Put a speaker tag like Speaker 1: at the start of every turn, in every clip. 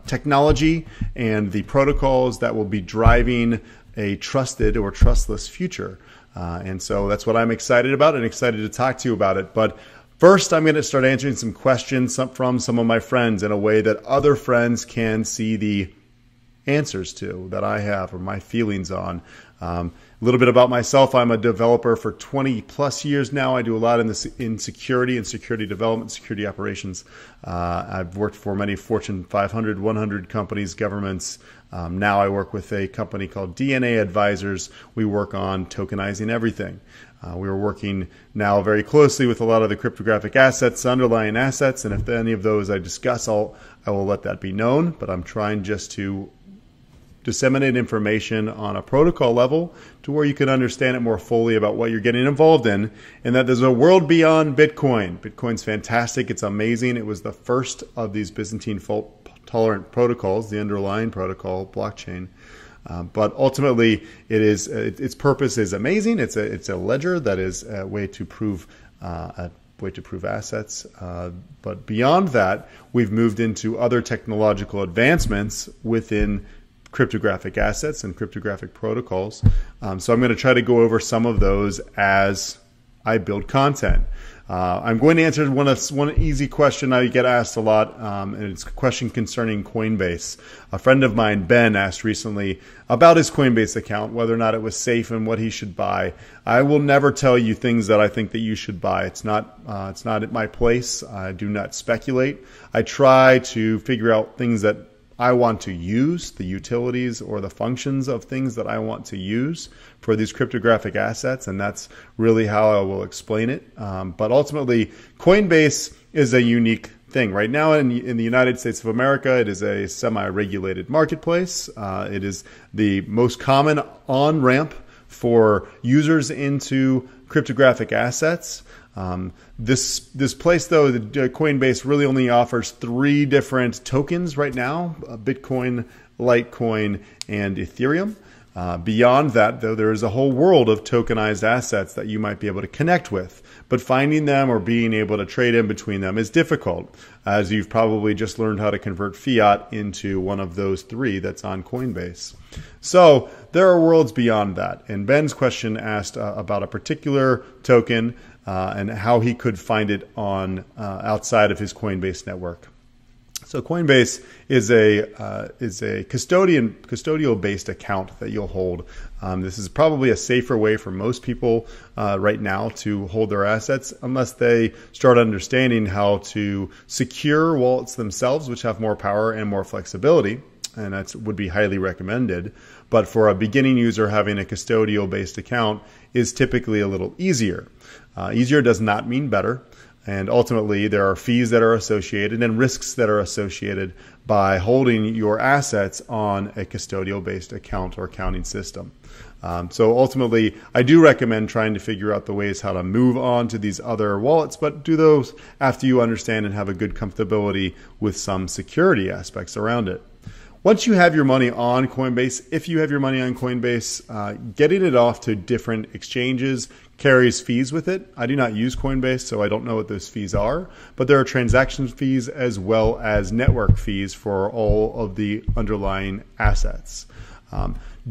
Speaker 1: technology and the protocols that will be driving a trusted or trustless future. And so that's what I'm excited about and excited to talk to you about it. But first, I'm going to start answering some questions from some of my friends in a way that other friends can see the answers to that I have or my feelings on. A little bit about myself. I'm a developer for 20 plus years now. I do a lot in security and security development, security operations. I've worked for many Fortune 500, 100 companies, governments. Now I work with a company called DNA Advisors. We work on tokenizing everything. We are working now very closely with a lot of the cryptographic assets, underlying assets, and if any of those I discuss, I will let that be known. But I'm trying just to disseminate information on a protocol level to where you can understand it more fully about what you're getting involved in, and that there's a world beyond Bitcoin. Bitcoin's fantastic. It's amazing. It was the first of these Byzantine fault-tolerant protocols, the underlying protocol, blockchain. But ultimately, its purpose is amazing. It's a ledger that is a way to prove assets. But beyond that, we've moved into other technological advancements within cryptographic assets and cryptographic protocols. So I'm going to try to go over some of those as I build content. I'm going to answer one easy question I get asked a lot, and it's a question concerning Coinbase. A friend of mine, Ben, asked recently about his Coinbase account, whether or not it was safe and what he should buy. I will never tell you things that I think that you should buy. It's not at my place. I do not speculate. I try to figure out things that I want to use, the utilities or the functions of things that I want to use for these cryptographic assets, and that's really how I will explain it. But ultimately, Coinbase is a unique thing. Right now in the United States of America, it is a semi-regulated marketplace. It is the most common on-ramp for users into cryptographic assets. This place, though, the Coinbase really only offers 3 different tokens right now: Bitcoin, Litecoin, and Ethereum. Beyond that, though, there is a whole world of tokenized assets that you might be able to connect with. But finding them or being able to trade in between them is difficult, as you've probably just learned how to convert fiat into one of those 3 that's on Coinbase. So there are worlds beyond that. And Ben's question asked about a particular token and how he could find it on outside of his Coinbase network. So Coinbase is a custodial-based account that you'll hold. This is probably a safer way for most people right now to hold their assets, unless they start understanding how to secure wallets themselves, which have more power and more flexibility, and that would be highly recommended. But for a beginning user, having a custodial-based account is typically a little easier. Easier does not mean better. And ultimately, there are fees that are associated and risks that are associated by holding your assets on a custodial-based account or accounting system. So ultimately, I do recommend trying to figure out the ways how to move on to these other wallets, but do those after you understand and have a good comfortability with some security aspects around it. Once you have your money on Coinbase, if you have your money on Coinbase, getting it off to different exchanges carries fees with it. I do not use Coinbase, so I don't know what those fees are, but there are transaction fees as well as network fees for all of the underlying assets.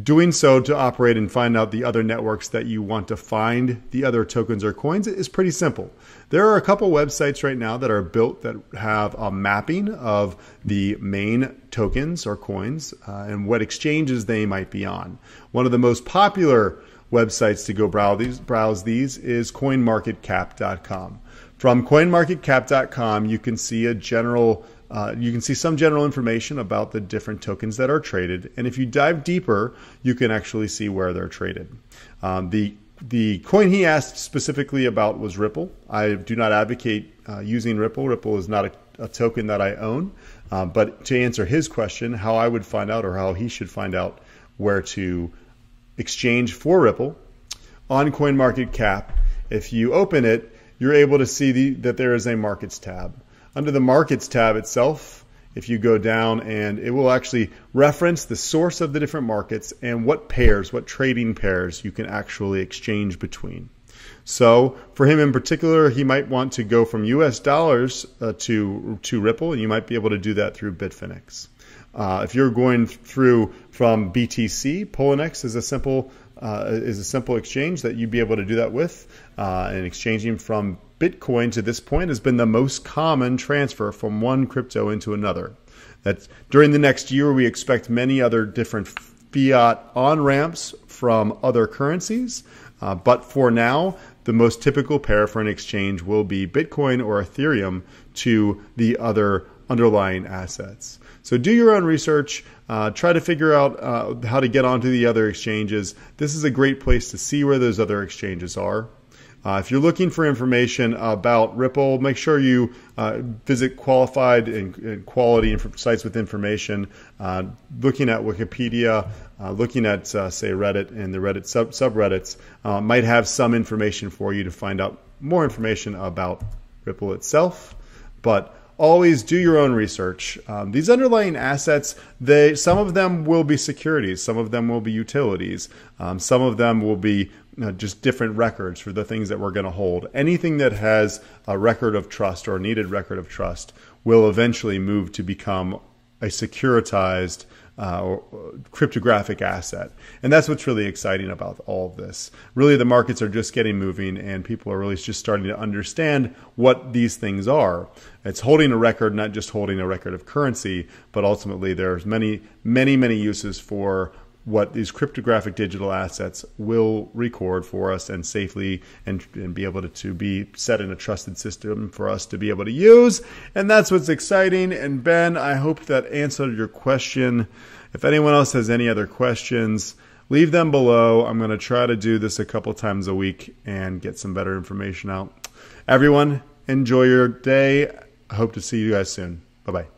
Speaker 1: Doing so to operate and find out the other networks that you want to find the other tokens or coins is pretty simple. There are a couple websites right now that are built that have a mapping of the main tokens or coins and what exchanges they might be on. One of the most popular websites to go browse these is coinmarketcap.com. From coinmarketcap.com, you can see some general information about the different tokens that are traded, and if you dive deeper, you can actually see where they're traded. The coin he asked specifically about was Ripple. I do not advocate using Ripple. Ripple is not a token that I own, but to answer his question, how I would find out or how he should find out where to exchange for Ripple, on CoinMarketCap, if you open it, you're able to see that there is a Markets tab. Under the Markets tab itself, if you go down, and it will actually reference the source of the different markets and what trading pairs you can actually exchange between. So for him in particular, he might want to go from US dollars to Ripple, and you might be able to do that through Bitfinex. If you're going through from BTC, Poloniex is a simple exchange that you'd be able to do that with. And exchanging from Bitcoin to this point has been the most common transfer from one crypto into another. That during the next year, we expect many other different fiat on-ramps from other currencies. But for now, the most typical pair for an exchange will be Bitcoin or Ethereum to the other underlying assets. So do your own research. Try to figure out how to get onto the other exchanges. This is a great place to see where those other exchanges are. If you're looking for information about Ripple, make sure you visit qualified and quality sites with information. Looking at Wikipedia, looking at, say, Reddit and the Reddit subreddits might have some information for you to find out more information about Ripple itself. But always do your own research. These underlying assets, some of them will be securities, some of them will be utilities, some of them will be just different records for the things that we're going to hold. Anything that has a record of trust or a needed record of trust will eventually move to become a securitized or cryptographic asset. And that's what's really exciting about all of this. Really, the markets are just getting moving and people are really just starting to understand what these things are. It's holding a record, not just holding a record of currency, but ultimately there's many uses for what these cryptographic digital assets will record for us and safely and be able to be set in a trusted system for us to be able to use. And that's what's exciting. And Ben, I hope that answered your question. If anyone else has any other questions, leave them below. I'm going to try to do this a couple times a week and get some better information out. Everyone, enjoy your day. I hope to see you guys soon. Bye-bye.